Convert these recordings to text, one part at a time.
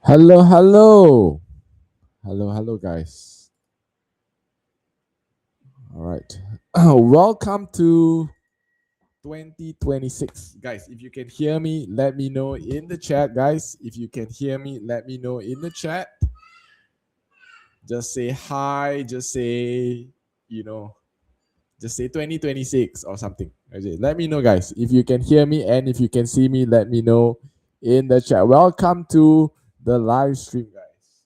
Hello, hello. Hello, guys. All right. Welcome to 2026. Guys, if you can hear me, let me know in the chat, guys. If you can hear me, let me know in the chat. Just say hi, just say, just say 2026 or something. Okay, let me know, guys. If you can hear me and if you can see me, let me know in the chat. Welcome to the live stream, guys.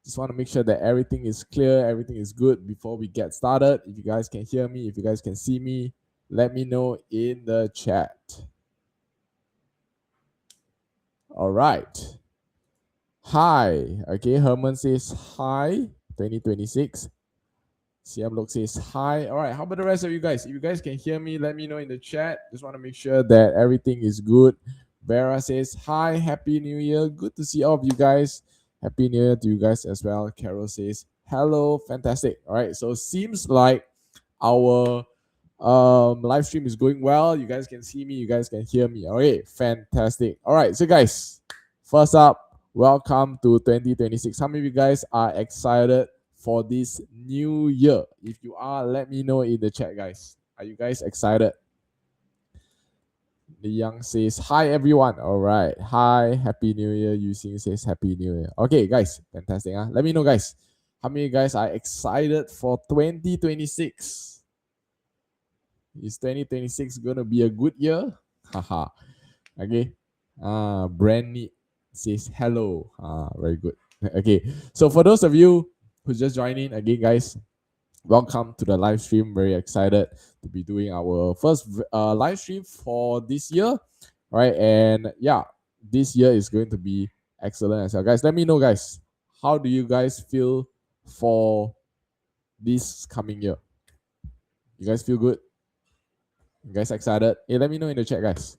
Just want to make sure that everything is clear, everything is good before we get started. If you guys can hear me, if you guys can see me, let me know in the chat. All right. Hi. Okay, Herman says hi, 2026. 𝗵𝗶𝘂𝗶𝗽 says hi. All right, how about the rest of you guys? If you guys can hear me, let me know in the chat. Just want to make sure that everything is good. Vera says hi, Happy New Year. Good to see all of you guys. Happy New Year to you guys as well. Carol says hello, fantastic. All right, so seems like our live stream is going well. You guys can see me, you guys can hear me. All right, fantastic. All right, so guys, first up, welcome to 2026. How many of you guys are excited for this new year? If you are, let me know in the chat, guys. Are you guys excited? The Young says hi everyone. All right, hi, Happy New Year. Yusing says Happy New Year. Okay, guys, fantastic. Let me know, guys. How many of you guys are excited for 2026? Is 2026 gonna be a good year? Haha. Okay. Brandy says hello. Very good. Okay. So for those of you who just joined in again, guys, welcome to the live stream. Very excited to be doing our first live stream for this year. All right. And yeah, this year is going to be excellent as well. Guys, let me know, guys. How do you guys feel for this coming year? You guys feel good? You guys excited? Hey, let me know in the chat, guys.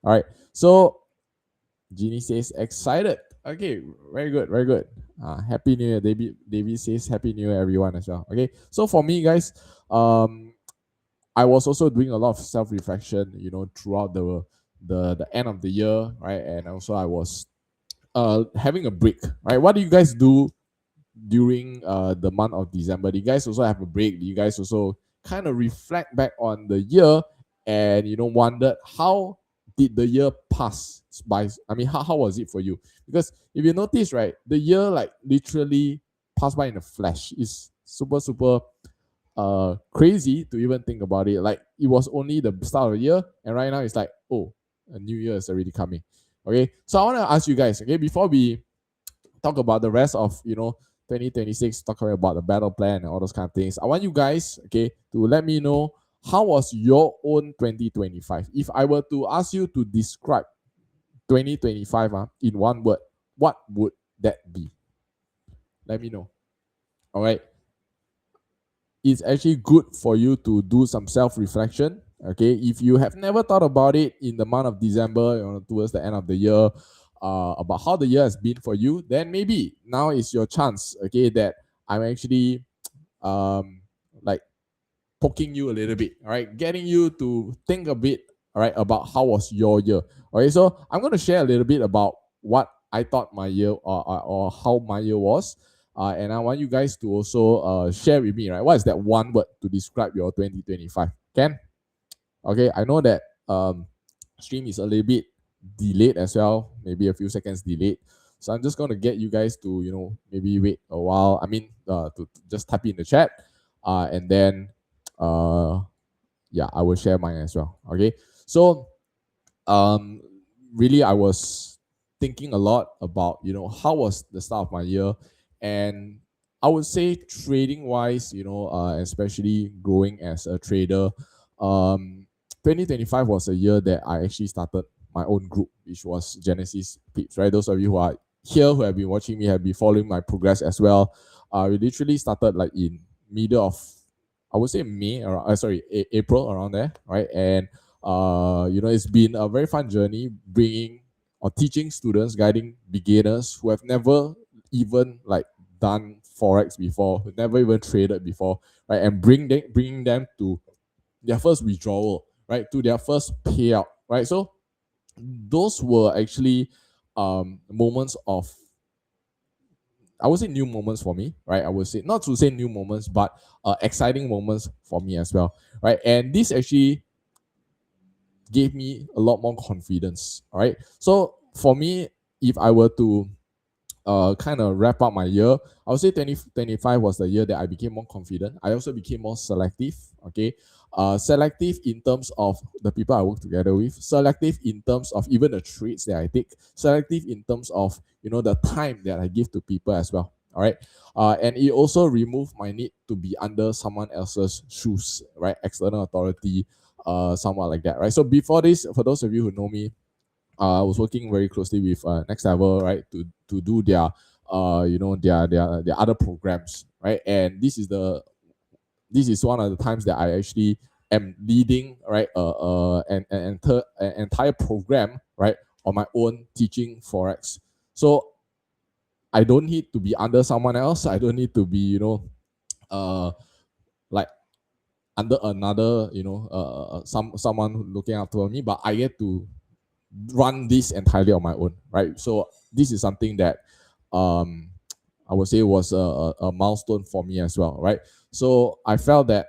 All right. So Jeannie says excited. Okay, very good, very good. Happy New Year. David says Happy New Year, everyone as well. Okay. So for me, guys, I was also doing a lot of self-reflection, throughout the end of the year, right? And also I was having a break, right? What do you guys do during the month of December? Do you guys also have a break? Do you guys also kind of reflect back on the year and wondered how did the year pass by? I mean, how was it for you? Because if you notice, right, the year like literally passed by in a flash. It's super crazy to even think about it. Like it was only the start of the year, and right now it's like, oh, a new year is already coming. Okay, so I want to ask you guys, okay, before we talk about the rest of 2026, talking about the battle plan and all those kind of things, I want you guys, okay, to let me know how was your own 2025. If I were to ask you to describe 2025 in one word, what would that be? Let me know. All right. It's actually good for you to do some self-reflection. Okay, if you have never thought about it in the month of December, towards the end of the year, about how the year has been for you, then maybe now is your chance. Okay, that I'm actually like poking you a little bit. All right, getting you to think a bit. All right, about how was your year. All right, so I'm going to share a little bit about what I thought my year or how my year was. And I want you guys to also share with me, right? What is that one word to describe your 2025? Can? Okay, I know that stream is a little bit delayed as well, maybe a few seconds delayed. So I'm just going to get you guys to, maybe wait a while. I mean, to just type in the chat. And then, yeah, I will share mine as well. Okay, so really I was thinking a lot about, how was the start of my year. And I would say trading wise, especially growing as a trader, 2025 was a year that I actually started my own group, which was 𝗲𝗃𝘃 Peeps, right? Those of you who are here, who have been watching me, have been following my progress as well. We literally started like in middle of, I would say May, or April, around there, right? And it's been a very fun journey bringing or teaching students, guiding beginners who have never even like done forex before, who never even traded before, right? And bringing them to their first withdrawal, right? To their first payout, right? So those were actually moments of, I would say, new moments for me, right? I would say, not to say new moments, but exciting moments for me as well, right? And this actually gave me a lot more confidence, all right? So for me, if I were to kind of wrap up my year, I would say 2025 was the year that I became more confident. I also became more selective, okay? Selective in terms of the people I work together with, selective in terms of even the trades that I take, selective in terms of, you know, the time that I give to people as well, all right? And it also removed my need to be under someone else's shoes, right? External authority, somewhat like that, right? So before this, for those of you who know me, I was working very closely with Next Level, right, to do their you know, their other programs, right? And this is one of the times that I actually am leading, right, an entire program, right, on my own, teaching forex. So I don't need to be under someone else. I don't need to be, you know, like under another, you know, someone looking after me, but I get to run this entirely on my own, right? So this is something that I would say was a milestone for me as well, right? So I felt that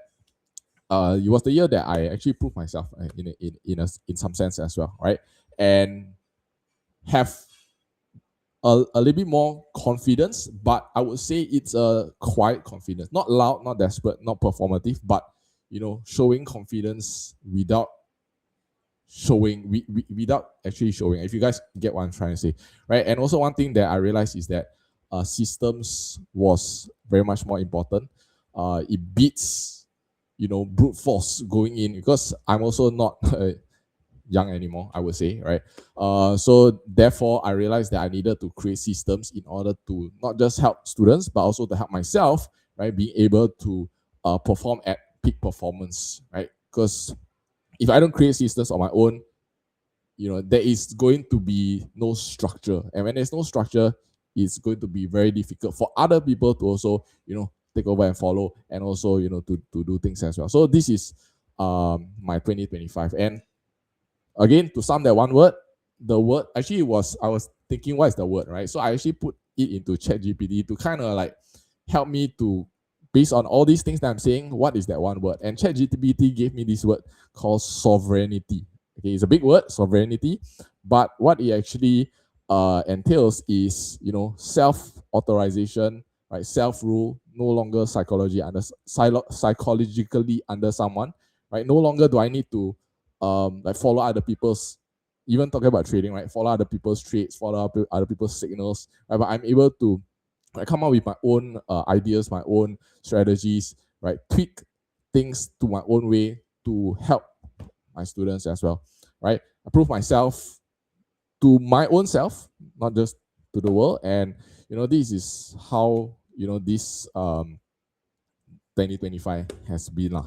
it was the year that I actually proved myself in some sense as well, right? And have a little bit more confidence, but I would say it's a quiet confidence, not loud, not desperate, not performative, but, you know, showing confidence without without actually showing, if you guys get what I'm trying to say, right? And also one thing that I realized is that systems was very much more important. It beats, you know, brute force going in, because I'm also not young anymore, I would say, right? So therefore I realized that I needed to create systems in order to not just help students, but also to help myself, right, being able to perform at peak performance, right? Because if I don't create systems on my own, you know, there is going to be no structure. And when there's no structure, it's going to be very difficult for other people to also, you know, take over and follow, and also, you know, to do things as well. So this is my 2025. And again, to sum that one word, the word actually was, I was thinking, what is the word, right? So I actually put it into ChatGPT to kind of like help me to, based on all these things that I'm saying, what is that one word? And ChatGPT gave me this word called sovereignty. Okay, it's a big word, sovereignty, but what it actually entails is, you know, self-authorization, right? Self-rule, no longer psychologically under someone, right? No longer do I need to like follow other people's, even talking about trading, right? Follow other people's trades, follow other people's signals, right? But I'm able to come up with my own ideas, my own strategies, right? Tweak things to my own way to help my students as well, right? I prove myself to my own self, not just to the world. And, you know, this is how, you know, this 2025 has been,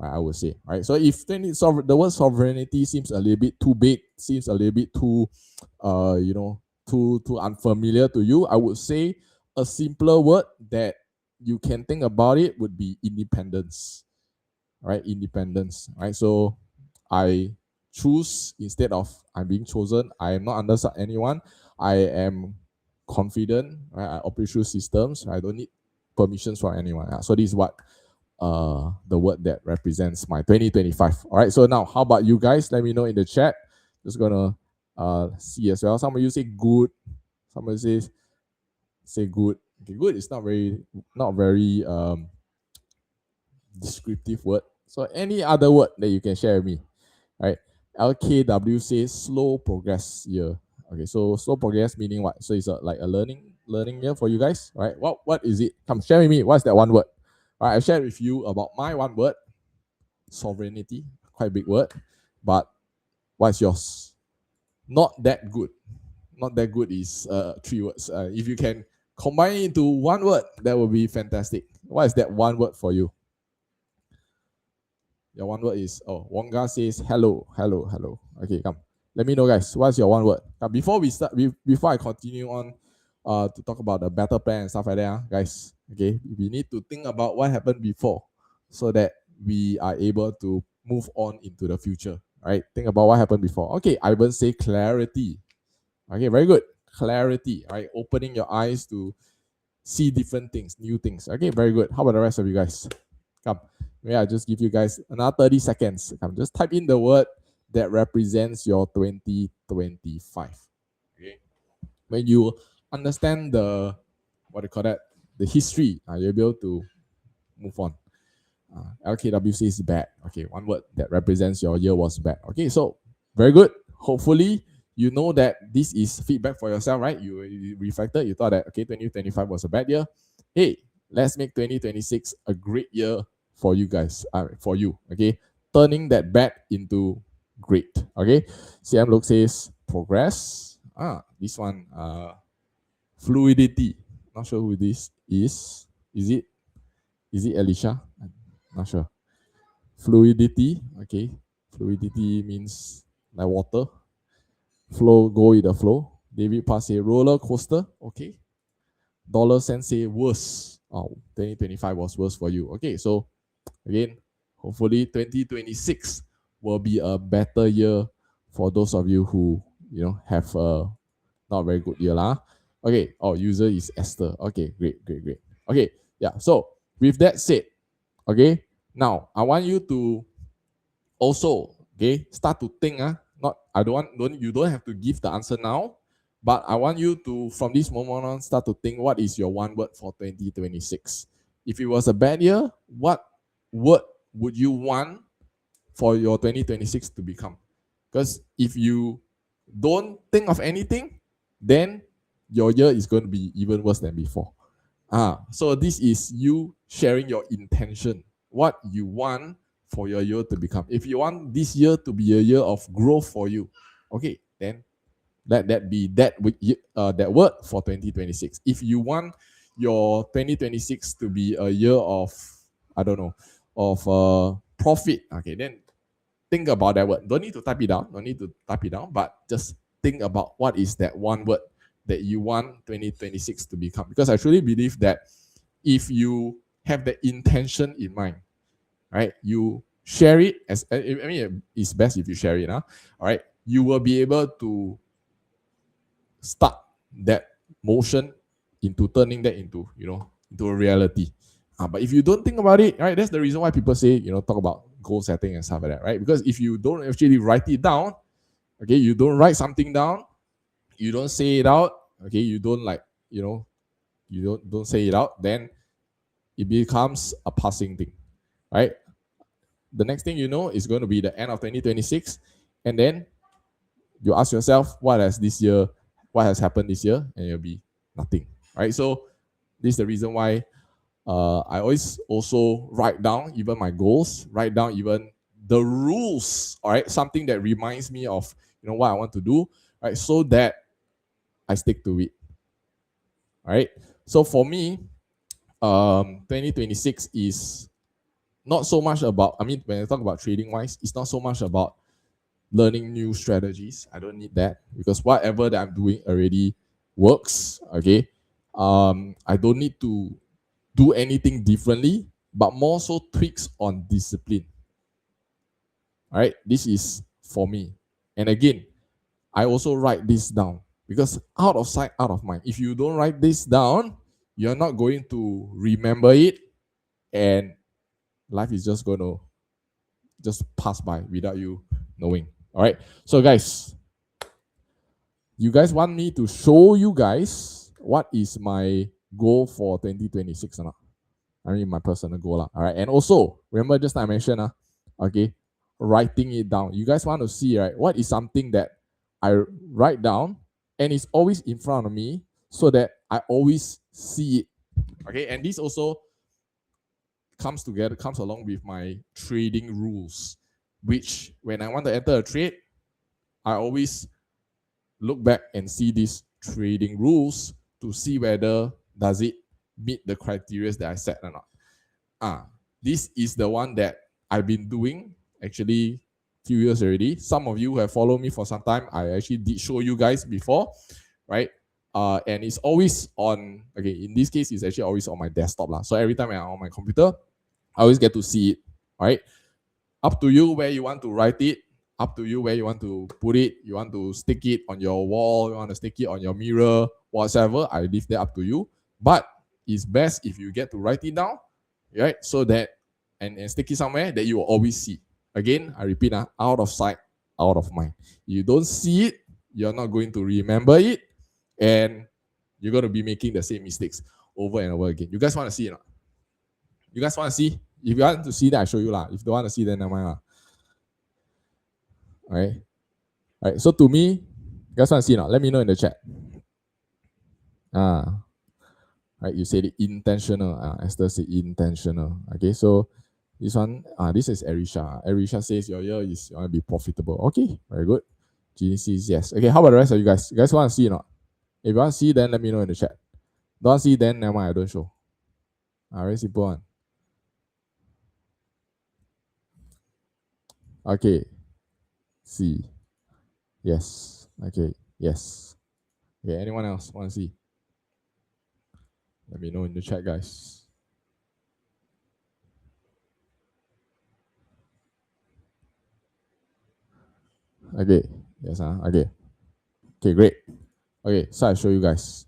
I would say, right? So if the word sovereignty seems a little bit too big, seems a little bit too, you know, too unfamiliar to you, I would say a simpler word that you can think about it would be independence, right? Independence, right? So I choose instead of I'm being chosen. I am not under anyone. I am confident, right? I operate through systems. I don't need permissions from anyone. So this is what the word that represents my 2025. All right, so now how about you guys? Let me know in the chat. Just gonna see as well. Some of you say good, some of you say good. Okay, good is not very descriptive word. So any other word that you can share with me, right? LKW says slow progress year. Okay, so slow progress meaning what? So it's like a learning year for you guys, right? What is it? Come share with me. What's that one word? All right, I shared with you about my one word, sovereignty. Quite a big word, but what's yours? Not that good. Not that good is 3 words. If you can combine it into one word, that would be fantastic. What is that one word for you? Your one word is, oh, Wonga says hello, hello, hello. Okay, come. Let me know, guys. What's your one word? Now, before I continue on to talk about the battle plan and stuff like that, guys, okay, we need to think about what happened before so that we are able to move on into the future, right? Think about what happened before. Okay, Ivan say clarity. Okay, very good. clarity, right? Opening your eyes to see different things, new things. Okay, very good. How about the rest of you guys? Come, may I just give you guys another 30 seconds. Come, just type in the word that represents your 2025. Okay, when you understand the, what do you call that, the history, you'll be able to move on. 𝗲𝗂𝗶𝘂 says bad. Okay, one word that represents your year was bad. Okay, so very good. Hopefully, you know that this is feedback for yourself, right? You reflected, you thought that, okay, 2025 was a bad year. Hey, let's make 2026 a great year for you guys, for you, okay? Turning that bad into great, okay? 𝗵𝗃𝗂𝗶𝗽 says progress. This one, fluidity. Not sure who this is. Is it Alicia? I'm not sure. Fluidity, okay. Fluidity means like water. Flow, go with the flow. 𝗵𝗃𝗂𝗶 say roller coaster, okay. $sen say worse. 2025 was worse for you. Okay, so again, hopefully 2026 will be a better year for those of you who, you know, have a not very good year lah. Okay, user is Esther. Okay, great. Okay, yeah, so with that said, okay, now I want you to also, okay, start to think. You don't have to give the answer now, but I want you to, from this moment on, start to think what is your one word for 2026. If it was a bad year, what word would you want for your 2026 to become? Because if you don't think of anything, then your year is going to be even worse than before. So this is you sharing your intention, what you want for your year to become. If you want this year to be a year of growth for you, okay, then let that be that word for 2026. If you want your 2026 to be a year of, I don't know, of profit, okay, then think about that word. Don't need to type it down, but just think about what is that one word that you want 2026 to become. Because I truly believe that if you have the intention in mind, right, you share it as, I mean, it's best if you share it, all right, you will be able to start that motion into turning that into, you know, into a reality. But if you don't think about it, right, that's the reason why people say, you know, talk about goal setting and stuff like that, right? Because if you don't actually write it down, okay, you don't write something down, you don't say it out, okay, you don't like, you know, you don't say it out, then it becomes a passing thing, right? The next thing you know is going to be the end of 2026, and then you ask yourself, what has happened this year, and it'll be nothing, right? So this is the reason why I always also write down even my goals, write down even the rules, all right, something that reminds me of, you know, what I want to do, right, so that I stick to it. All right. So for me, 2026 is not so much about, I mean, when I talk about trading wise, it's not so much about learning new strategies. I don't need that, because whatever that I'm doing already works. Okay. I don't need to do anything differently, but more so tweaks on discipline. All right. This is for me. And again, I also write this down, because out of sight, out of mind. If you don't write this down, you're not going to remember it, and life is just going to just pass by without you knowing. All right. So guys, you guys want me to show you guys what is my goal for 2026 or not? I mean, my personal goal. All right. And also, remember just I mentioned, okay, writing it down. You guys want to see, right, what is something that I write down and it's always in front of me, so that I always see it. Okay. And this also comes along with my trading rules, which when I want to enter a trade, I always look back and see these trading rules to see whether does it meet the criteria that I set or not. This is the one that I've been doing actually few years already. Some of you who have followed me for some time, I actually did show you guys before, right? And it's always on, okay, in this case, it's actually always on my desktop. So every time I'm on my computer, I always get to see it, all right? Up to you where you want to write it. Up to you where you want to put it. You want to stick it on your wall, you want to stick it on your mirror, whatever. I leave that up to you. But it's best if you get to write it down, right? So that and stick it somewhere that you will always see. Again, I repeat, out of sight, out of mind. You don't see it, you're not going to remember it, and you're going to be making the same mistakes over and over again. You guys want to see it? You guys want to see? If you want to see, then I show you lah. If you don't want to see, then never mind lah. All right. So to me, you guys want to see now? Let me know in the chat. Right. You said it intentional. Esther said intentional. Okay. So this one, this is Arisha. Arisha says your year is going to be profitable. Okay. Very good. Jeannie says yes. Okay. How about the rest of you guys? You guys want to see or not? If you want to see, then let me know in the chat. Don't see, then never mind. I don't show. Very simple one. Okay. See. Yes. Okay. Yes. Okay. Anyone else want to see? Let me know in the chat, guys. Okay. Yes. Okay. Okay. Great. Okay. So I show you guys.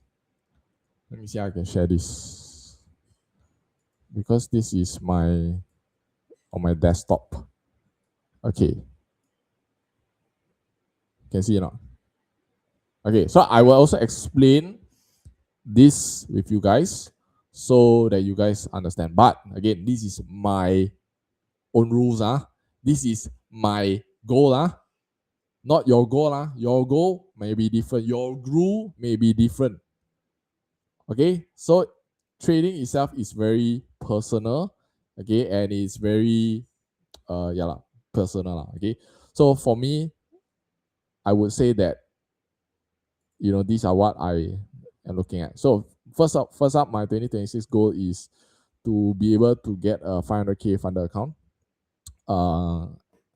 Let me see how I can share this. Because this is on my desktop. Okay. Can see it or not? Okay, so I will also explain this with you guys so that you guys understand. But again, this is my own rules. This is my goal. Not your goal. Your goal may be different. Your rule may be different. Okay, so trading itself is very personal. Okay, and it's very personal. Okay, so for me, I would say that, these are what I am looking at. So first up, my 2026 goal is to be able to get a 500K funded account.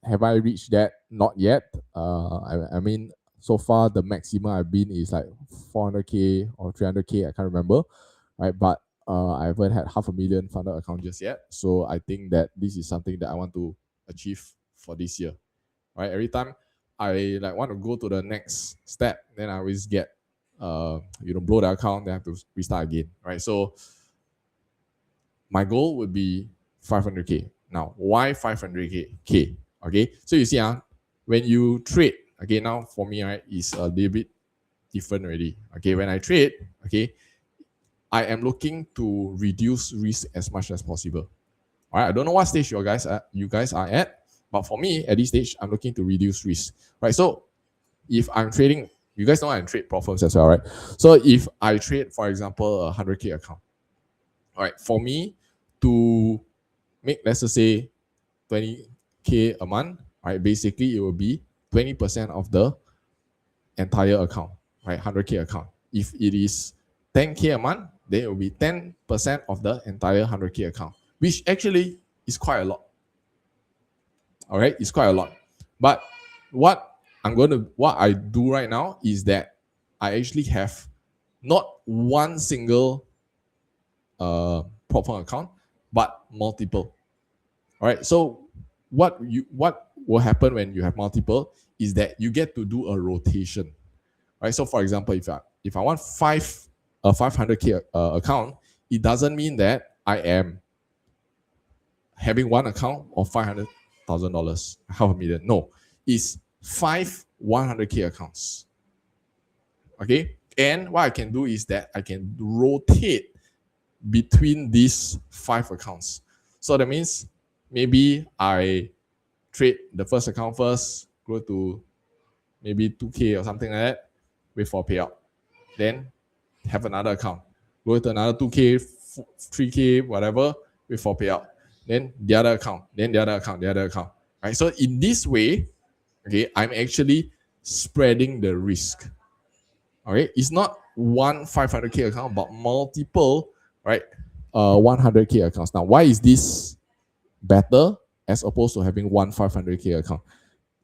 Have I reached that? Not yet. I mean, so far the maximum I've been is like 400K or 300K. I can't remember, right? But I haven't had 500,000 funded account just yet. So I think that this is something that I want to achieve for this year, right? Every time I want to go to the next step, then I always get blow the account, then I have to restart again, right? So my goal would be 500K. Now, why 500K? Okay, so you see, when you trade, okay, now for me, right, is a little bit different already. Okay, when I trade, okay, I am looking to reduce risk as much as possible. All right, I don't know what stage you guys are at, but for me, at this stage, I'm looking to reduce risk, right? So if I'm trading, you guys know I trade prop firms as well, right? So if I trade, for example, a 100K account, all right, for me to make, let's just say, 20K a month, right? Basically, it will be 20% of the entire account, right? 100K account. If it is 10K a month, then it will be 10% of the entire 100K account, which actually is quite a lot. All right, it's quite a lot. But what I do right now is that I actually have not one single prop firm account, but multiple. All right, so what will happen when you have multiple is that you get to do a rotation, right? So for example, if I want 500K account, it doesn't mean that I am having one account of $500,000, $500,000. No, it's 5 100K accounts. Okay, and what I can do is that I can rotate between these 5 accounts. So that means maybe I trade the first account first, go to maybe 2K or something like that, wait for payout. Then have another account, go to another 2K, 3K, whatever, wait for payout. Then the other account, then the other account. Right? So in this way, okay, I'm actually spreading the risk. Okay, it's not one 500K account, but multiple, right, 100K accounts. Now, why is this better as opposed to having one 500K account?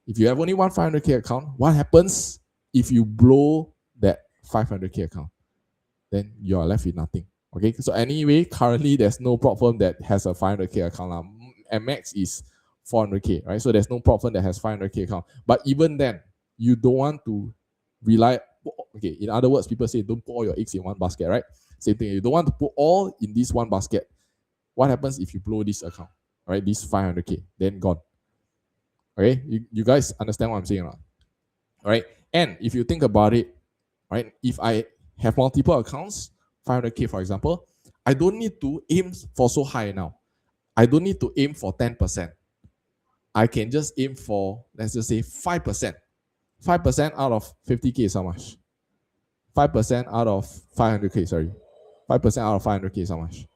If you have only one 500K account, what happens if you blow that 500K account? Then you are left with nothing. Okay, so anyway, currently there's no prop firm that has a 500K account. And max is 400k, right? So there's no prop firm that has 500k account. But even then, you don't want to rely. Okay, in other words, people say don't put all your eggs in one basket, right? Same thing. You don't want to put all in this one basket. What happens if you blow this account, right? This 500k, then gone. Okay, you guys understand what I'm saying, right? And if you think about it, right? If I have multiple accounts, 500k for example, I don't need to aim for so high now. I don't need to aim for 10%. I can just aim for, let's just say 5%. 5% out of 50k is how much? 5% out of 500k, sorry. 5% out of 500k is how much?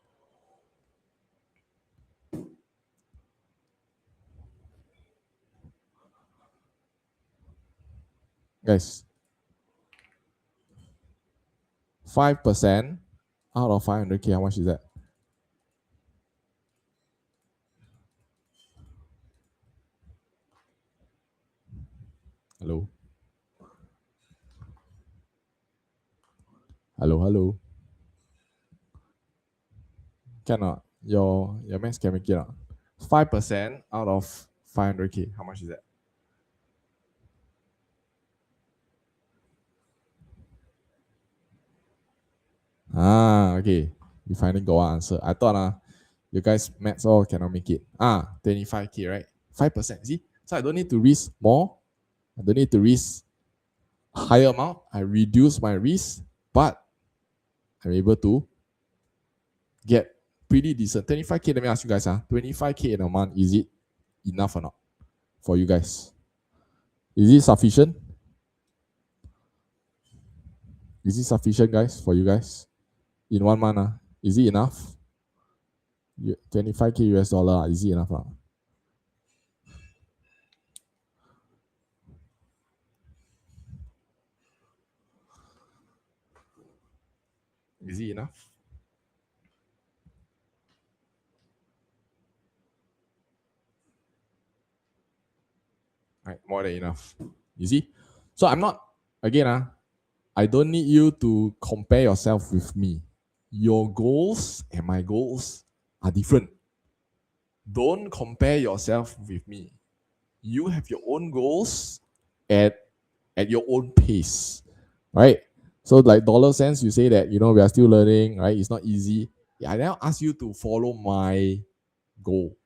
Guys, 5% out of 500k, how much is that? Hello? Hello? Cannot. Your max can make it up. 5% out of 500k, how much is that? Okay. You finally got one answer. I thought you guys maths all cannot make it. 25k, right? 5%. See? So I don't need to risk more. I don't need to risk a higher amount. I reduce my risk, but I'm able to get pretty decent. 25k, let me ask you guys, 25k in a month, is it enough or not for you guys? Is it sufficient? Is it sufficient, guys, for you guys? In 1 month, is it enough? 25k US dollar, is it enough? Is it enough? Right, more than enough. You see? So I'm not, again, I don't need you to compare yourself with me. Your goals and my goals are different. Don't compare yourself with me. You have your own goals at your own pace, right? So like dollar cents, you say that, we are still learning, right? It's not easy. I now ask you to follow my goal.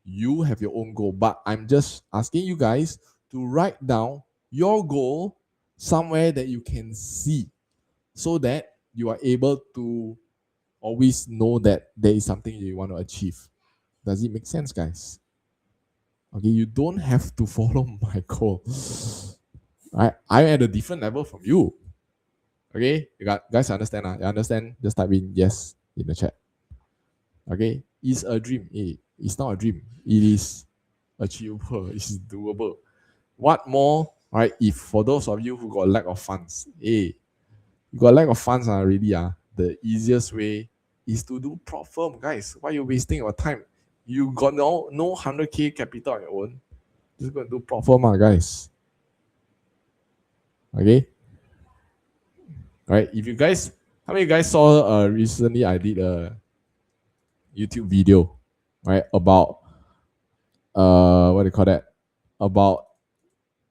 You have your own goal, but I'm just asking you guys to write down your goal somewhere that you can see so that you are able to always know that there is something you want to achieve. Does it make sense, guys? Okay, you don't have to follow my goal. I'm at a different level from you. Okay, guys understand? You understand? Just type in yes in the chat. Okay, it's a dream. It's not a dream. It is achievable. It's doable. What more, right? If for those of you who got lack of funds, you got lack of funds already, the easiest way is to do prop firm, guys. Why are you wasting your time? You got no 100k capital on your own. Just go and do prop firm, guys. Okay. All right. If you guys, how many of you guys saw recently I did a YouTube video, right, about what do you call that? About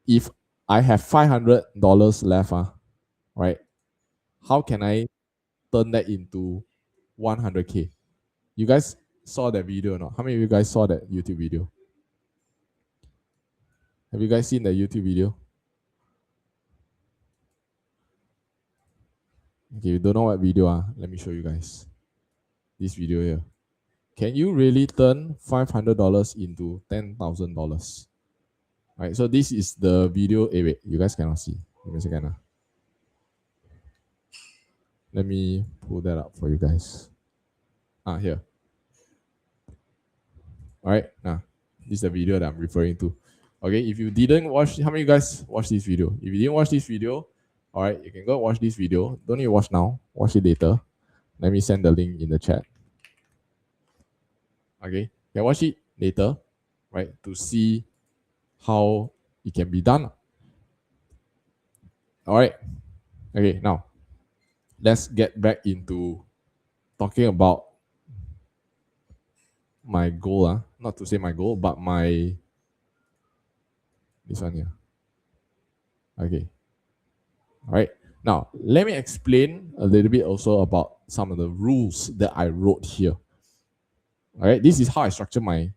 if I have $500 left, right? How can I turn that into 100k? You guys saw that video or not? How many of you guys saw that YouTube video? Have you guys seen the YouTube video? Okay, you don't know what video, let me show you guys. This video here. Can you really turn $500 into $10,000? Right, so this is the video. Wait, you guys cannot see. Give me a second. Let me pull that up for you guys. Here. All right, this is the video that I'm referring to. Okay, if you didn't watch, how many of you guys watched this video? If you didn't watch this video, all right, you can go watch this video. Don't need to watch now. Watch it later. Let me send the link in the chat. Okay, you can watch it later, right, to see how it can be done. All right. Okay, now let's get back into talking about my goal, not to say my goal, but my, this one here. Okay. All right. Now, let me explain a little bit also about some of the rules that I wrote here. All right. This is how I structure my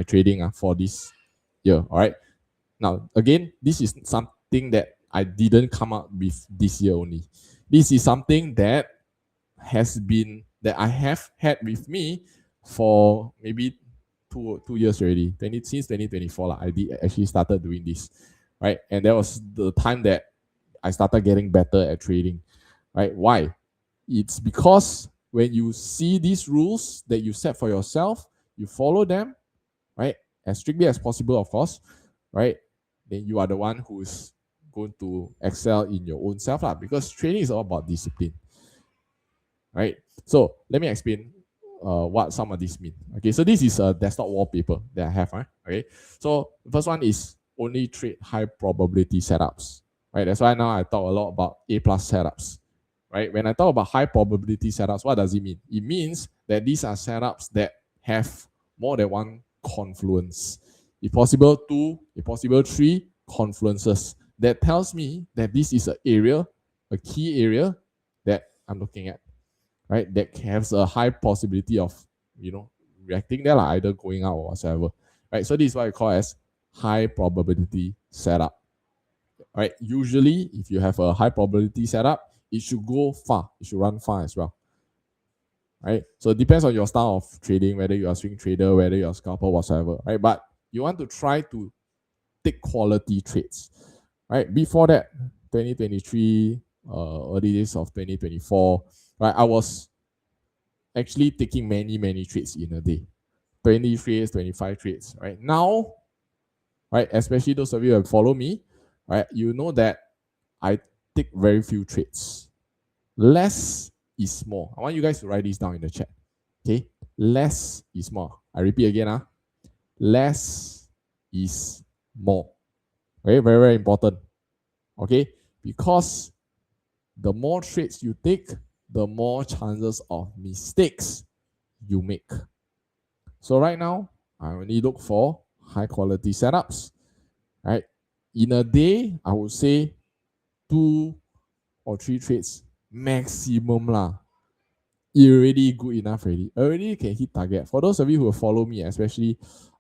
trading for this year. All right. Now, again, this is something that I didn't come up with this year only. This is something that I have had with me for maybe two years already. Since 2024, I did actually started doing this, right? And that was the time that I started getting better at trading, right? Why? It's because when you see these rules that you set for yourself, you follow them, right? As strictly as possible, of course, right? Then you are the one who's going to excel in your own self, because trading is all about discipline, right? So let me explain what some of these mean. Okay, so this is a desktop wallpaper that I have, right? Okay, so the first one is only trade high probability setups, right? That's why now I talk a lot about A+ setups, right? When I talk about high probability setups, what does it mean? It means that these are setups that have more than one confluence. If possible, 2, if possible, 3 confluences. That tells me that this is an area, a key area that I'm looking at, right? That has a high possibility of, reacting there, either going out or whatsoever, right? So this is what I call as high probability setup, right? Usually, if you have a high probability setup, it should go far. It should run far as well, right? So it depends on your style of trading, whether you are swing trader, whether you're a scalper, whatsoever, right? But you want to try to take quality trades, right? Before that, 2023, early days of 2024, right? I was actually taking many trades in a day, 20 trades, 25 trades, right? Now, right, especially those of you who have followed me, right, you know that I take very few trades. Less is more. I want you guys to write this down in the chat. Okay, less is more. I repeat again, less is more. Okay, very important. Okay, because the more trades you take, the more chances of mistakes you make. So right now, I only look for high quality setups, right? In a day, I would say 2 or 3 trades maximum lah. Already good enough already. Already can hit target. For those of you who follow me, especially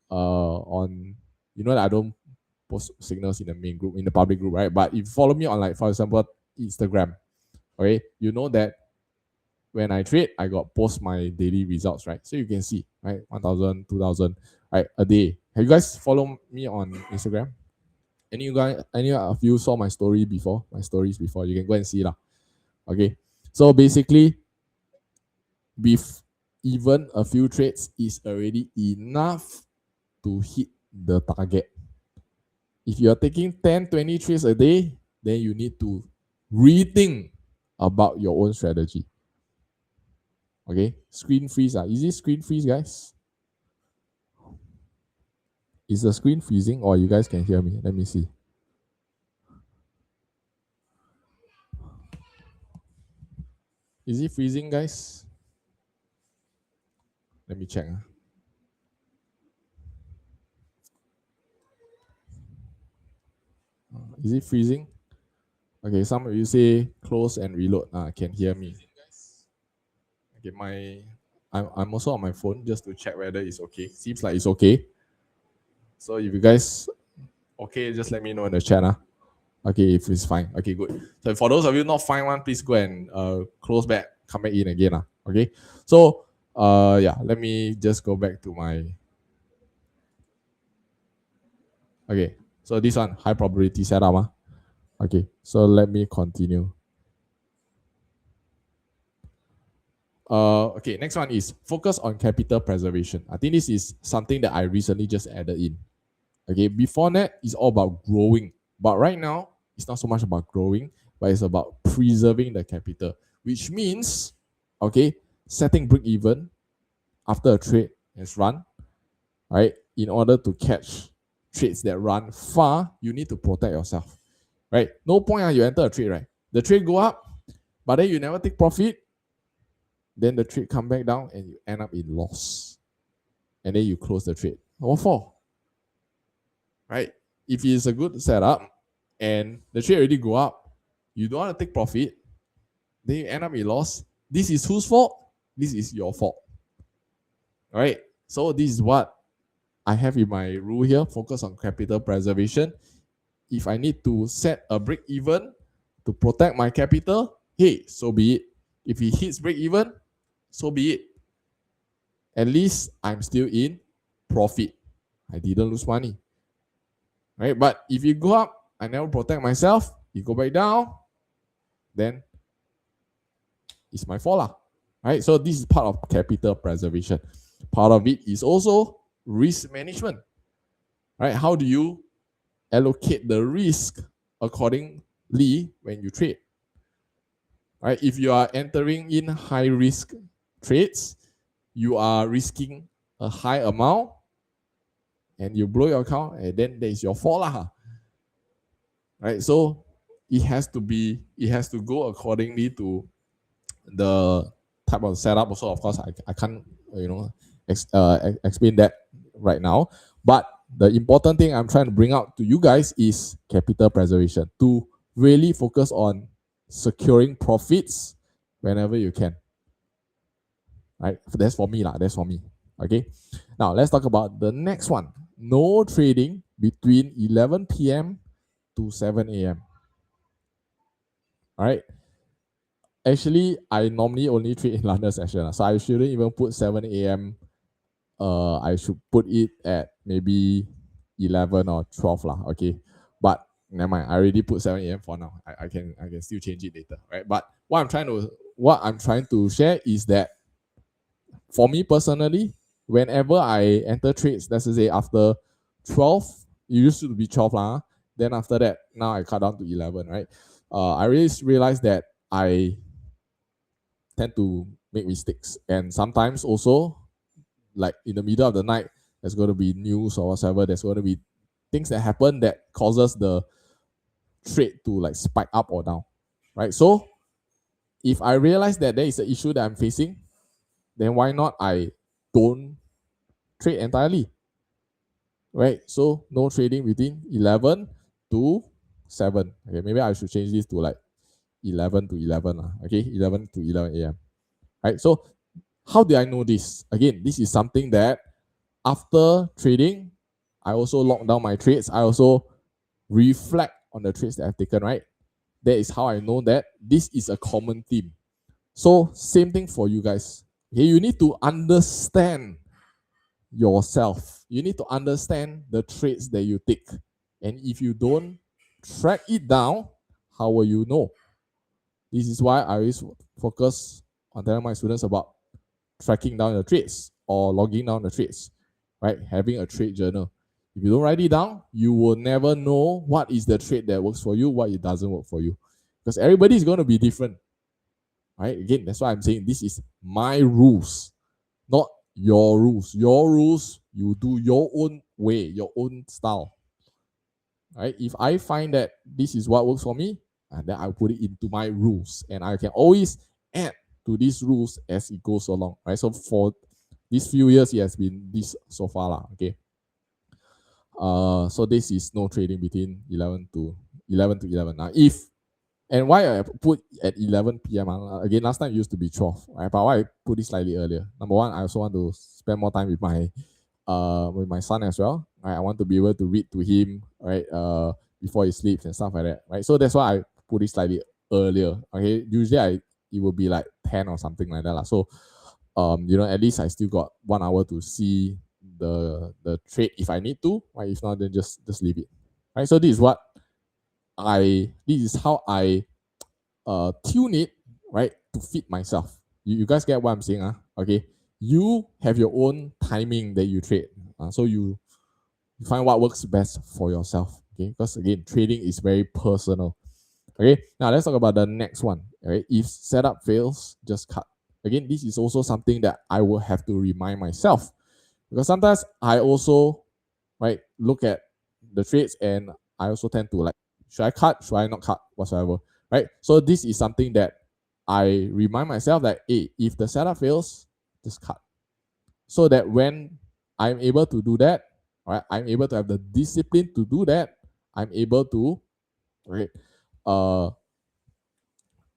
on, that I don't post signals in the main group, in the public group, right? But if you follow me on, like, for example, Instagram, okay, you know that when I trade, I got post my daily results, right? So you can see, right, 1,000, 2,000, right, a day. Have you guys followed me on Instagram? Any of you saw my stories before? You can go and see lah. Okay, so basically, with even a few trades is already enough to hit the target. If you are taking 10, 20 trades a day, then you need to rethink about your own strategy. Okay, screen freeze. Is it screen freeze, guys? Is the screen freezing or you guys can hear me? Let me see. Is it freezing, guys? Let me check. Is it freezing? Okay, some of you say close and reload. Can hear me. Okay, I'm also on my phone just to check whether it's okay. Seems like it's okay. So if you guys okay, just let me know in the chat. Okay, if it's fine. Okay, good. So for those of you not fine one, please go and close back, come back in again. Okay. So yeah, let me just go back to my. Okay, so this one, high probability setup. Okay, so let me continue. Okay, next one is focus on capital preservation. I think this is something that I recently just added in. Okay, before that, it's all about growing. But right now, it's not so much about growing, but it's about preserving the capital, which means, okay, setting break even after a trade has run, right? In order to catch trades that run far, you need to protect yourself, right? No point you enter a trade, right? The trade go up, but then you never take profit, then the trade come back down and you end up in loss, and then you close the trade. What for? Right? If it's a good setup and the trade already go up, you don't want to take profit, then you end up in loss. This is whose fault? This is your fault. All right? So this is what I have in my rule here, focus on capital preservation. If I need to set a break even to protect my capital, hey, so be it. If it hits break even, so be it. At least I'm still in profit. I didn't lose money. Right? But if you go up, I never protect myself, you go back down, then it's my fault lah. Right? So this is part of capital preservation. Part of it is also risk management. Right? How do you allocate the risk accordingly when you trade? Right? If you are entering in high risk trades, you are risking a high amount and you blow your account, and then that is your fault lah. Right? So it has to go accordingly to the type of setup. Also, of course, I can't explain that right now. But the important thing I'm trying to bring out to you guys is capital preservation, to really focus on securing profits whenever you can. Right? That's for me lah. That's for me. Okay. Now let's talk about the next one. No trading between 11 p.m. to 7 a.m. All right. Actually, I normally only trade in London session, so I shouldn't even put 7 a.m. I should put it at maybe 11 or 12 lah. Okay. But never mind. I already put 7 a.m. for now. I can still change it later. Right. But what I'm trying to share is that for me personally, whenever I enter trades, let's say after 12, it used to be 12 lah. Then after that, now I cut down to 11, right? I really realized that I tend to make mistakes. And sometimes also, like in the middle of the night, there's going to be news or whatever. There's going to be things that happen that causes the trade to like spike up or down, right? So if I realize that there is an issue that I'm facing, then why not I don't trade entirely, right? So no trading between 11 to 7. Okay, maybe I should change this to like 11 to 11. Okay, 11 to 11 a.m. Right? So how do I know this? Again, this is something that after trading, I also lock down my trades. I also reflect on the trades that I've taken, right? That is how I know that this is a common theme. So same thing for you guys. Okay, you need to understand yourself. You need to understand the trades that you take. And if you don't track it down, how will you know? This is why I always focus on telling my students about tracking down your trades or logging down the trades, right? Having a trade journal. If you don't write it down, you will never know what is the trade that works for you, what it doesn't work for you. Because everybody is going to be different. Right? Again, that's why I'm saying this is my rules, not your rules. Your rules, you do your own way, your own style. Right? If I find that this is what works for me, and then I'll put it into my rules. And I can always add to these rules as it goes along. Right? So for these few years, it has been this so far lah. Okay. So this is no trading between 11 to 11. Now, and why I put at 11 p.m. Again, last time it used to be 12, right? But why I put it slightly earlier? Number one, I also want to spend more time with my son as well. Right? I want to be able to read to him, right? Before he sleeps and stuff like that, right? So that's why I put it slightly earlier. Okay, usually it will be like 10 or something like that lah. So, at least I still got 1 hour to see the trade if I need to. Right? If not, then just leave it. Right? So this is how I tune it, right, to fit myself. You guys get what I'm saying? Okay, you have your own timing that you trade. So you find what works best for yourself. Okay, because again, trading is very personal. Okay, now let's talk about the next one. Right, if setup fails, just cut. Again, this is also something that I will have to remind myself, because sometimes I also, right, look at the trades and I also tend to like, should I cut? Should I not cut? Whatsoever, right? So this is something that I remind myself that, hey, if the setup fails, just cut. So that when I'm able to do that, right? I'm able to have the discipline to do that. I'm able to, right,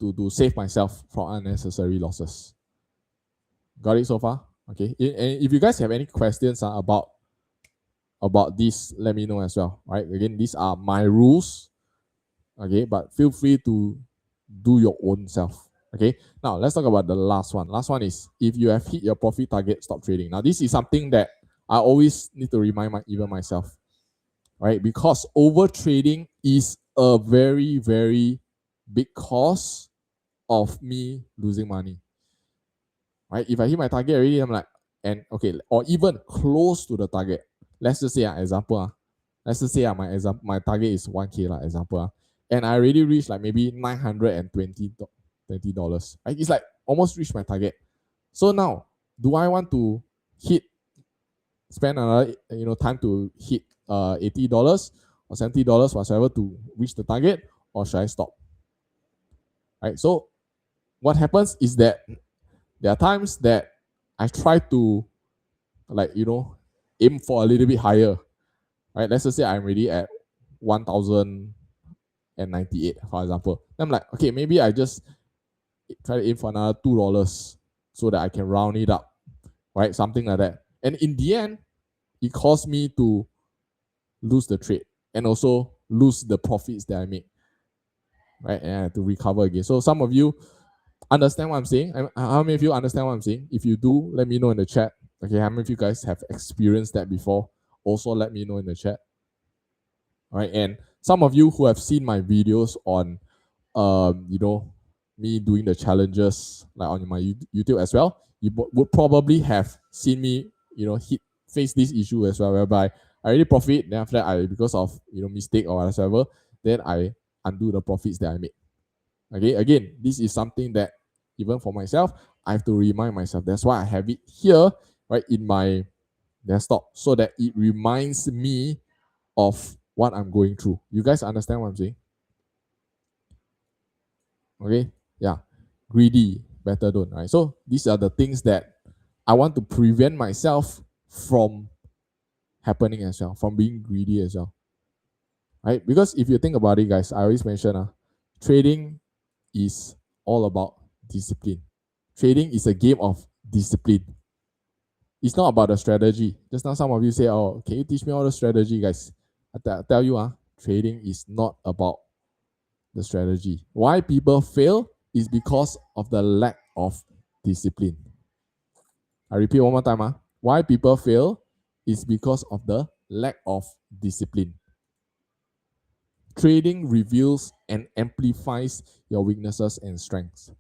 to save myself from unnecessary losses. Got it so far? Okay. And if you guys have any questions about this, let me know as well. Right. Again, these are my rules. Okay, but feel free to do your own self. Okay. Now let's talk about the last one. Last one is if you have hit your profit target, stop trading. Now this is something that I always need to remind even myself. Right? Because over trading is a very, very big cause of me losing money. Right? If I hit my target already, I'm like, and okay, or even close to the target. Let's just say an example. Let's just say my target is 1K example. And I already reached like maybe $920. Right? It's like almost reached my target. So now, do I want to spend another time to hit $80 or $70 whatsoever to reach the target, or should I stop? Right. So what happens is that there are times that I try to aim for a little bit higher. Right. Let's just say I'm already at 1,098, for example. Then I'm like, okay, maybe I just try to aim for another $2 so that I can round it up. Right. Something like that. And in the end, it caused me to lose the trade and also lose the profits that I make. Right. And I have to recover again. So some of you understand what I'm saying? How many of you understand what I'm saying? If you do, let me know in the chat. Okay, how many of you guys have experienced that before? Also, let me know in the chat. All right, and some of you who have seen my videos on, me doing the challenges like on my YouTube as well, you would probably have seen me, face this issue as well, whereby I already profit, then after that because of mistake or whatever, then I undo the profits that I made. Okay, again, this is something that even for myself, I have to remind myself. That's why I have it here, right, in my desktop, so that it reminds me of what I'm going through. You guys understand what I'm saying? Okay, yeah, greedy, better don't, right? So these are the things that I want to prevent myself from happening as well, from being greedy as well, right? Because if you think about it, guys, I always mention, trading is all about discipline. Trading is a game of discipline. It's not about the strategy. Just now some of you say, oh, can you teach me all the strategy, guys? I tell you, trading is not about the strategy. Why people fail is because of the lack of discipline. I repeat one more time. Why people fail is because of the lack of discipline. Trading reveals and amplifies your weaknesses and strengths.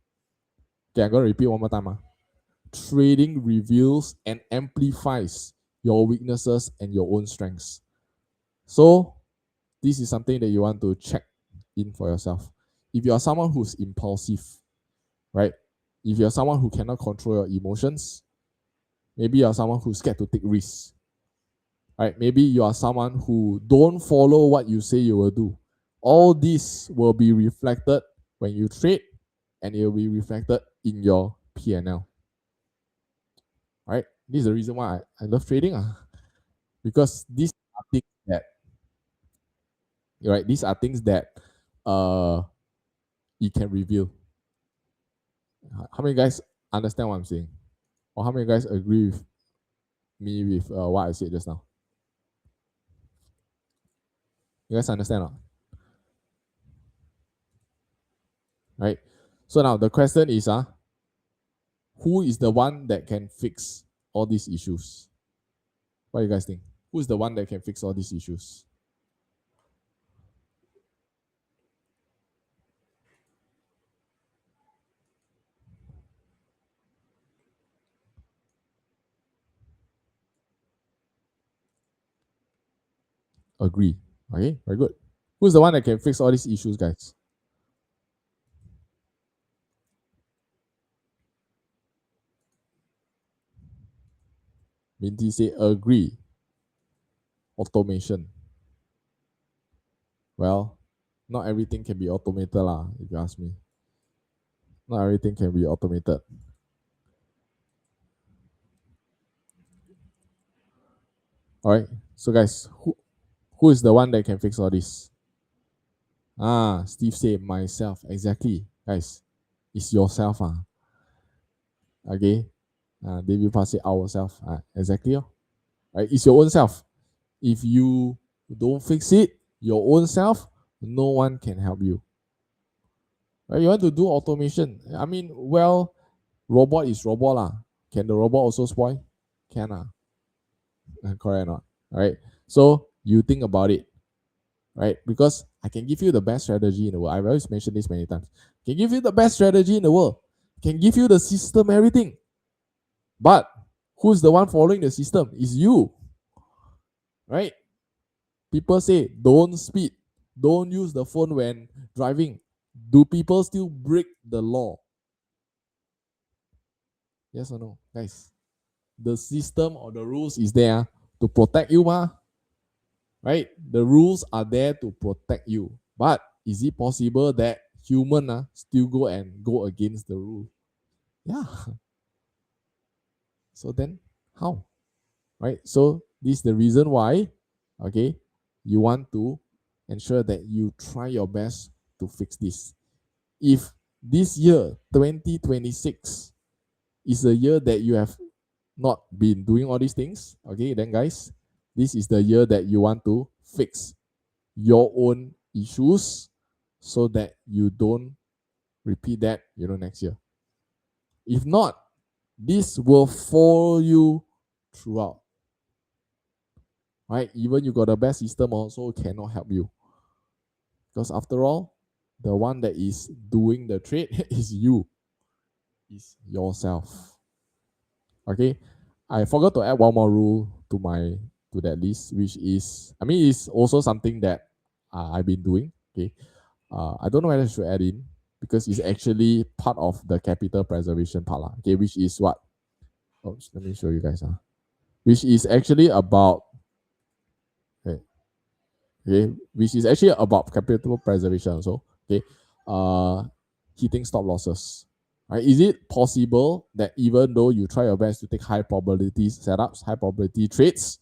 Okay, I'm going to repeat one more time. Trading reveals and amplifies your weaknesses and your own strengths. So this is something that you want to check in for yourself. If you are someone who's impulsive, right? If you're someone who cannot control your emotions, maybe you're someone who's scared to take risks, right? Maybe you are someone who don't follow what you say you will do. All this will be reflected when you trade, and it will be reflected in your P&L. Right? This is the reason why I love trading. Because these are things that, right? These are things that it can reveal. How many guys understand what I'm saying? Or how many guys agree with me with what I said just now? You guys understand? Right? So now the question is, who is the one that can fix all these issues? What do you guys think? Who is the one that can fix all these issues? Agree. Okay, very good. Who's the one that can fix all these issues, guys? Minty say agree. Automation. Well, not everything can be automated if you ask me. Not everything can be automated. All right. So guys, who is the one that can fix all this? Steve said myself. Exactly, guys. It's yourself. Okay. 𝗲𝗵𝘂𝗶𝗽 said ourself. Exactly. Right. It's your own self. If you don't fix it, your own self, no one can help you. Right? You want to do automation. I mean, well, robot is robot lah. Can the robot also spoil? Can correct or not? All right. So you think about it, right? Because I can give you the best strategy in the world. I've always mentioned this many times. Can give you the best strategy in the world. Can give you the system, everything. But who's the one following the system? Is you, right? People say don't speed, don't use the phone when driving. Do people still break the law? Yes or no, guys? The system or the rules is there to protect you, right? The rules are there to protect you. But is it possible that human still go against the rule? Yeah. So then how? Right? So this is the reason why, okay, you want to ensure that you try your best to fix this. If this year, 2026, is a year that you have not been doing all these things, okay, then guys, this is the year that you want to fix your own issues so that you don't repeat that, next year. If not, this will follow you throughout. Right? Even you got the best system also cannot help you. Because after all, the one that is doing the trade is you. Is yourself. Okay. I forgot to add one more rule to that list, which is, it's also something that I've been doing. Okay. I don't know whether I should add in because it's actually part of the capital preservation part. Okay, which is what? Oh, let me show you guys. Which is actually about which is actually about capital preservation also. Okay. Hitting stop losses. Right? Is it possible that even though you try your best to take high probability setups, high probability trades,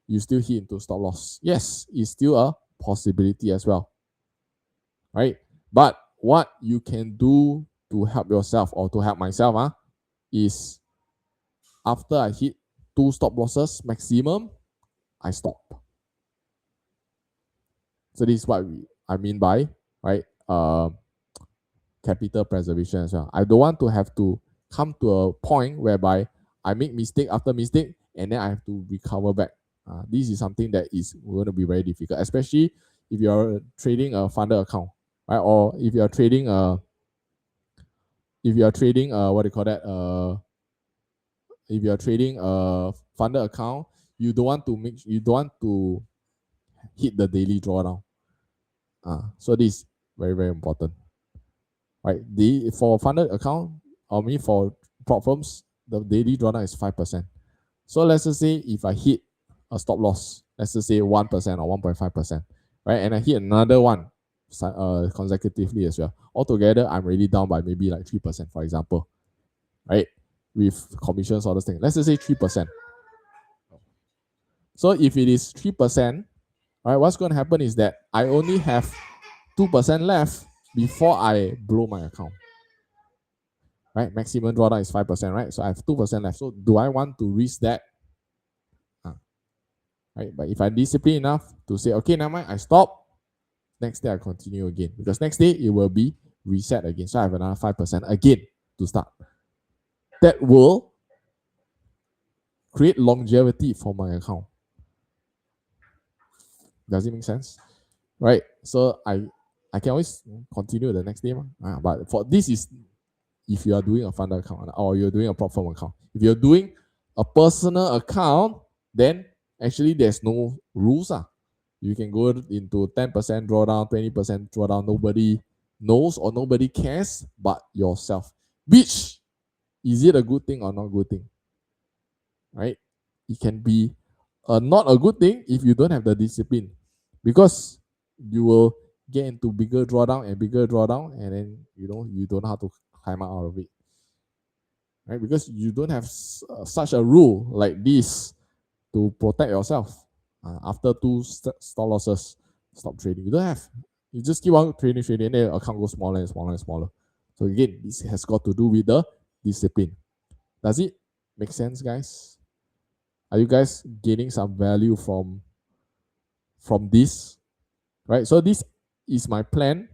you still hit into stop loss? Yes, it's still a possibility as well. Right? But what you can do to help yourself or to help myself is after I hit 2 stop losses maximum, I stop. So this is what I mean by, right, capital preservation as well. I don't want to have to come to a point whereby I make mistake after mistake and then I have to recover back. This is something that is going to be very difficult, especially if you're trading a funded account, right? Or if you're trading what do you call that? If you're trading a funded account, you don't want to hit the daily drawdown. So this is very, very important. Right? For funded account, for prop firms, the daily drawdown is 5%. So let's just say if I hit a stop loss, let's just say 1% or 1.5%, right? And I hit another one consecutively as well. Altogether, I'm really down by maybe like 3%, for example, right? With commissions, all those things. Let's just say 3%. So if it is 3%, right, what's going to happen is that I only have 2% left before I blow my account. Right? Maximum drawdown is 5%, right? So I have 2% left. So do I want to risk that? Right? But if I'm disciplined enough to say, okay, never mind, I stop. Next day I continue again. Because next day it will be reset again. So I have another 5% again to start. That will create longevity for my account. Does it make sense? Right? So I can always continue the next day. But for this is if you are doing a funded account or you're doing a prop firm account. If you're doing a personal account, then actually there's no rules. You can go into 10% drawdown, 20% drawdown. Nobody knows or nobody cares but yourself. Which, is it a good thing or not good thing? Right? It can be not a good thing if you don't have the discipline. Because you will get into bigger drawdown, and then you don't know how to climb out of it. Right? Because you don't have such a rule like this. to protect yourself. After two stop losses, stop trading. You don't have. You just keep on trading, and then account goes smaller and smaller and smaller. So again, this has got to do with the discipline. Does it make sense, guys? Are you guys gaining some value from this? Right. So this is my plan.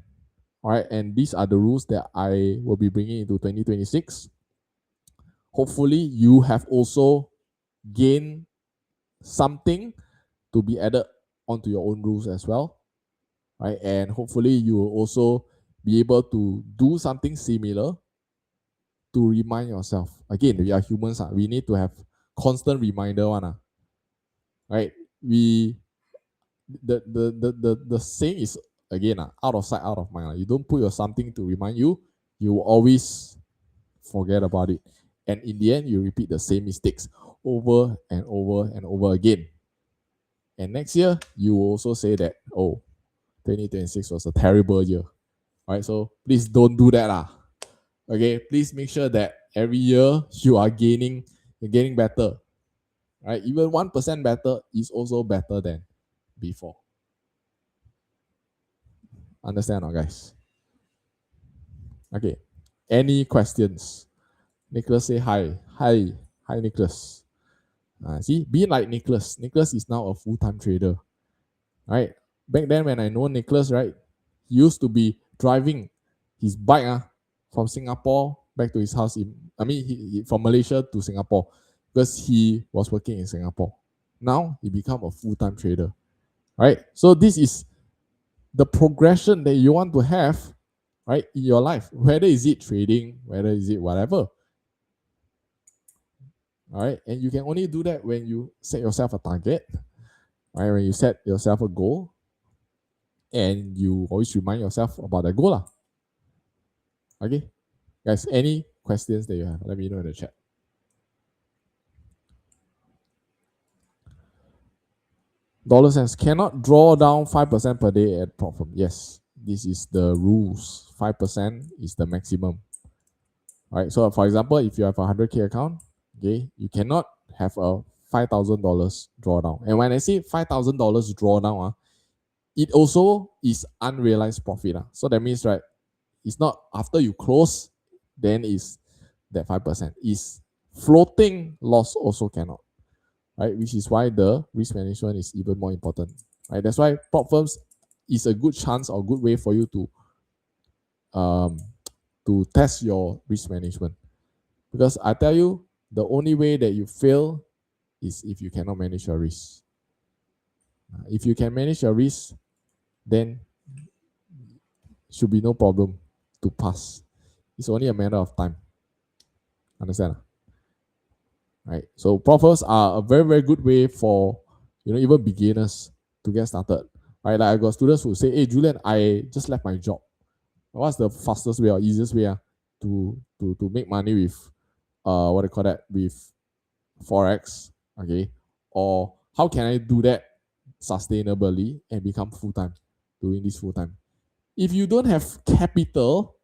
All right, and these are the rules that I will be bringing into 2026. Hopefully, you have also gained something to be added onto your own rules as well, right? And hopefully, you will also be able to do something similar to remind yourself. Again, we are humans, we need to have constant reminder, right? The saying is, again, out of sight, out of mind. You don't put your something to remind you, you will always forget about it. And in the end, you repeat the same mistakes over and over and over again. And next year, you will also say that, oh, 2026 was a terrible year. All right, so please don't do that. Okay, please make sure that every year you are gaining, you're getting better. Right, even 1% better is also better than before. Understand, guys? Okay, any questions? Nicholas say hi. Hi, Nicholas. See, be like Nicholas. Nicholas is now a full-time trader. Right? Back then when I know Nicholas, right, he used to be driving his bike from Singapore back to his house from Malaysia to Singapore because he was working in Singapore. Now he become a full-time trader. Right? So this is the progression that you want to have, right, in your life, whether is it trading, whether is it whatever. All right, and you can only do that when you set yourself a target, right? When you set yourself a goal, and you always remind yourself about the goal. Okay, guys, any questions that you have, let me know in the chat. Dollar cents cannot draw down 5% per day at prop firm. Yes, this is the rules. 5% is the maximum. All right, so for example, if you have a 100K account, okay, you cannot have a $5,000 drawdown. And when I say $5,000 drawdown, it also is unrealized profit. So that means, right, it's not after you close, then is that 5%. Is floating loss also cannot, right? Which is why the risk management is even more important, right? That's why prop firms is a good chance or good way for you to test your risk management. Because I tell you, the only way that you fail is if you cannot manage your risk. If you can manage your risk, then should be no problem to pass. It's only a matter of time. Understand? Right. So prop firms are a very, very good way for even beginners to get started. Right. Like I got students who say, "Hey Julian, I just left my job. What's the fastest way or easiest way to make money with what do you call that, with forex? Okay. Or how can I do that sustainably and become full-time, doing this full-time? If you don't have capital,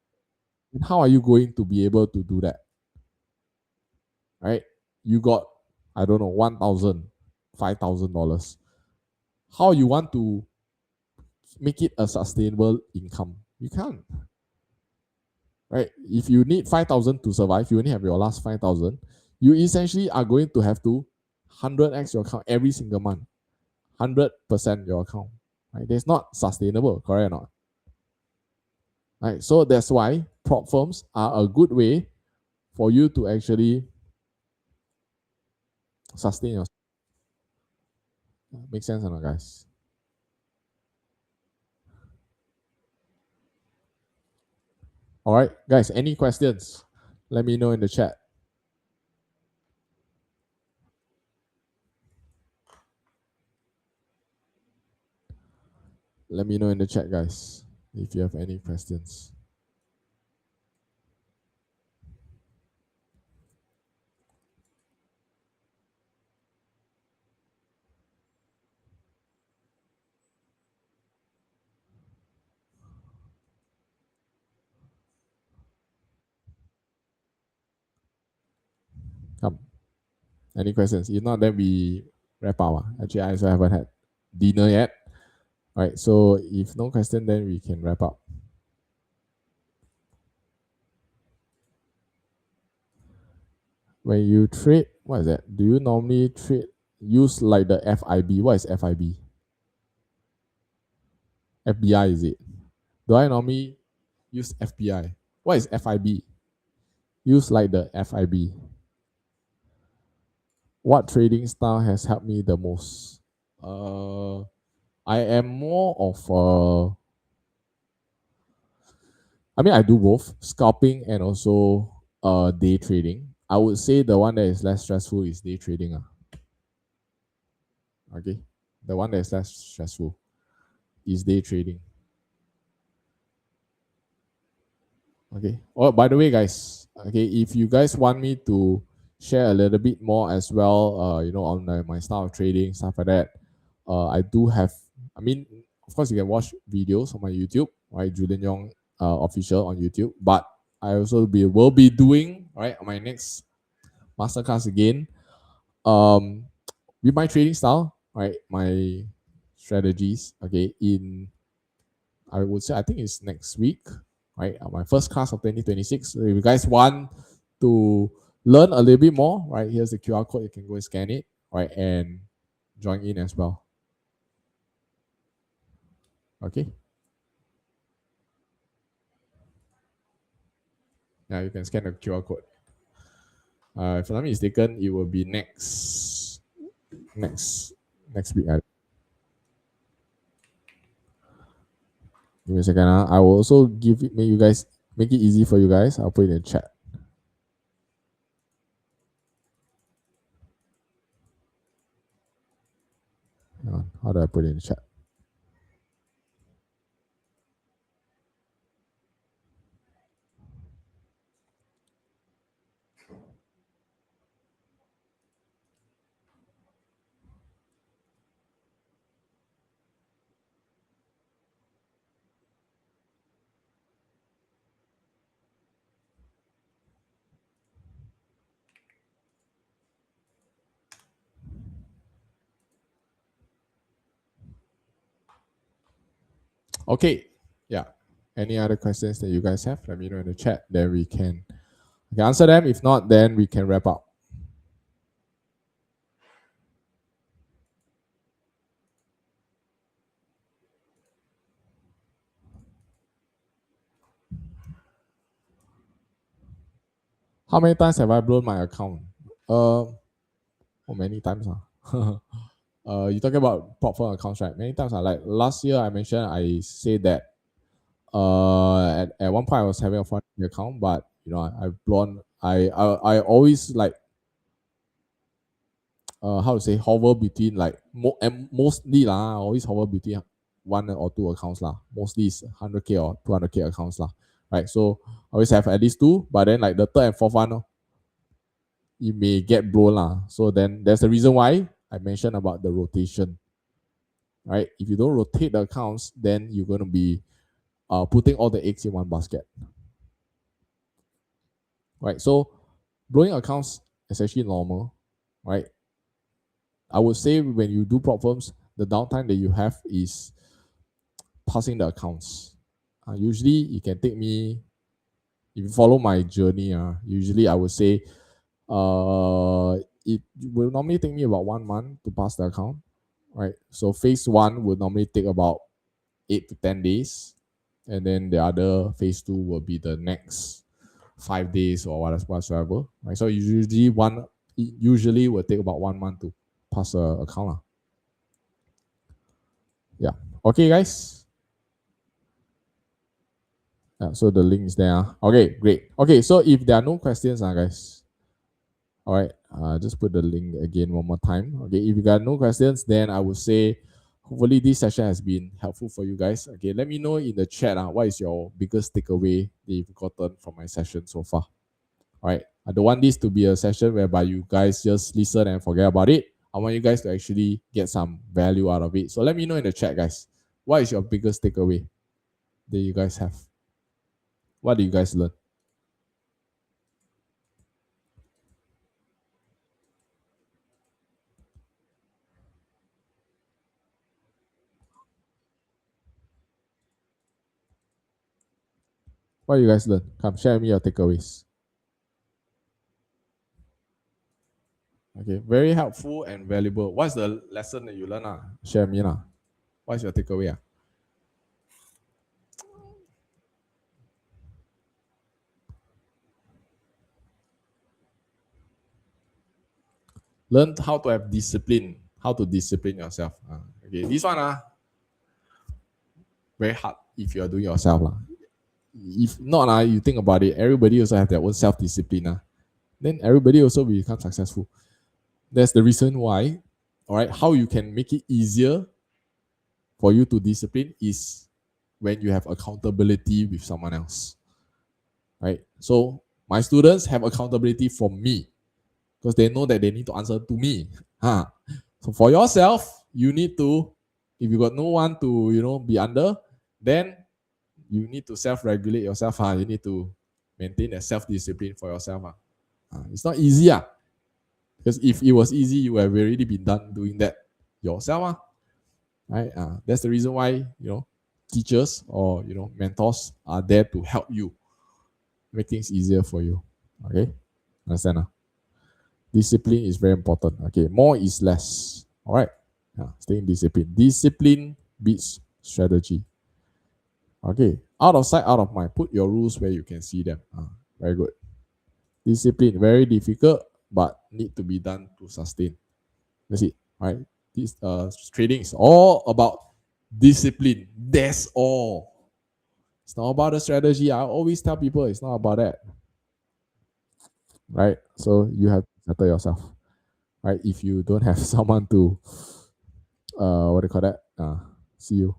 then how are you going to be able to do that? Right? You got, I don't know, $1,000, $5,000. How you want to make it a sustainable income? You can't. Right? If you need 5,000 to survive, you only have your last 5,000. You essentially are going to have to 100x your account every single month, 100% your account. Right? That's not sustainable, correct or not? Right? So that's why prop firms are a good way for you to actually sustain yourself. Make sense or not, guys? All right, guys, any questions? Let me know in the chat. Let me know in the chat, guys, if you have any questions. Come. Any questions? If not, then we wrap up. Actually, I also haven't had dinner yet. All right, so if no question, then we can wrap up. When you trade, what is that? Do you normally use like the FIB? What is FIB? FBI, is it? Do I normally use FBI? What is FIB? Use like the FIB. What trading style has helped me the most? I am more of I do both scalping and also day trading. I would say the one that is less stressful is day trading. Okay, the one that is less stressful is day trading. Okay. Oh, by the way, guys. Okay, if you guys want me to share a little bit more as well, on my style of trading, stuff like that, I do have. Of course, you can watch videos on my YouTube, right? Julian Yong official on YouTube. But I also will be doing my next masterclass again, with my trading style, right? My strategies. Okay, I would say I think it's next week, right? My first class of 2026. So if you guys want to learn a little bit more, right? Here's the QR code. You can go and scan it, right? And join in as well. Okay. Now you can scan the QR code. If I'm not mistaken, it will be next week. Give me a second. I will also make it easy for you guys. I'll put it in the chat. How do I put it in the chat? Okay. Yeah. Any other questions that you guys have? Let me know in the chat. Then we can answer them. If not, then we can wrap up. How many times have I blown my account? Many times. You talking about prop firm accounts, right? Many times. Like last year, I said that at one point I was having a fun account, but I've blown. I always how to say, hover between and mostly I always hover between one or two accounts lah. Mostly is 100K or 200K accounts lah. Right, so I always have at least two, but then the third and fourth one, it may get blown lah. So then there's the reason why I mentioned about the rotation. Right, if you don't rotate the accounts, then you're going to be putting all the eggs in one basket. Right, so blowing accounts is actually normal. Right, I would say when you do prop firms, the downtime that you have is passing the accounts. Usually it can take me, if you follow my journey, usually I would say it will normally take me about 1 month to pass the account. Right, so phase one would normally take about 8 to 10 days, and then the other phase two will be the next 5 days or whatsoever. Right, so usually will take about 1 month to pass the account. Yeah. Okay, guys. So the link is there. Okay, great. Okay, so if there are no questions, guys, all right, just put the link again one more time. Okay, if you got no questions, then I would say hopefully this session has been helpful for you guys. Okay, let me know in the chat what is your biggest takeaway that you've gotten from my session so far. All right, I don't want this to be a session whereby you guys just listen and forget about it. I want you guys to actually get some value out of it. So let me know in the chat, guys. What is your biggest takeaway that you guys have? What do you guys learn? What you guys learn? Come share with me your takeaways. Okay, very helpful and valuable. What's the lesson that you learn? Share with me. What's your takeaway? Learn how to have discipline, how to discipline yourself. Okay, this one very hard if you are doing yourself. If not, you think about it, everybody also have their own self-discipline. Then everybody also will become successful. That's the reason why, all right, how you can make it easier for you to discipline is when you have accountability with someone else. Right? So my students have accountability from me because they know that they need to answer to me. So for yourself, you need to, if you got no one to, be under, then you need to self-regulate yourself. You need to maintain a self-discipline for yourself. It's not easy. Because if it was easy, you have already been done doing that yourself. Right? That's the reason why, teachers or, mentors are there to help you make things easier for you. Okay? Understand? Discipline is very important. Okay, more is less. All right, staying disciplined. Discipline beats strategy. Okay, out of sight, out of mind. Put your rules where you can see them. Very good. Discipline, very difficult, but need to be done to sustain. That's it. Right. This trading is all about discipline. That's all. It's not about the strategy. I always tell people it's not about that. Right. So you have to settle yourself. Right. If you don't have someone to what do you call that? See you.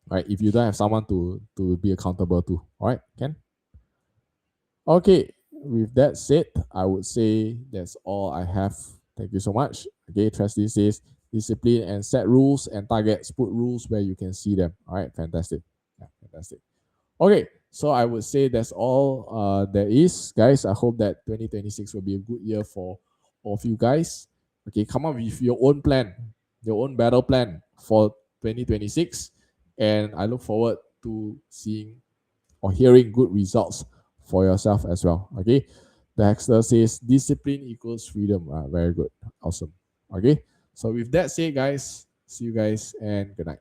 Right. If you don't have someone to be accountable to. All right, Ken? Okay. With that said, I would say that's all I have. Thank you so much. Okay, Trusty says discipline and set rules and targets. Put rules where you can see them. All right, fantastic. Yeah, fantastic. Okay, so I would say that's all there is, guys. I hope that 2026 will be a good year for all of you guys. Okay, come up with your own plan, your own battle plan for 2026. And I look forward to seeing or hearing good results for yourself as well. Okay, the Hexter says discipline equals freedom. Very good, awesome. Okay, so with that said, guys, see you guys and good night.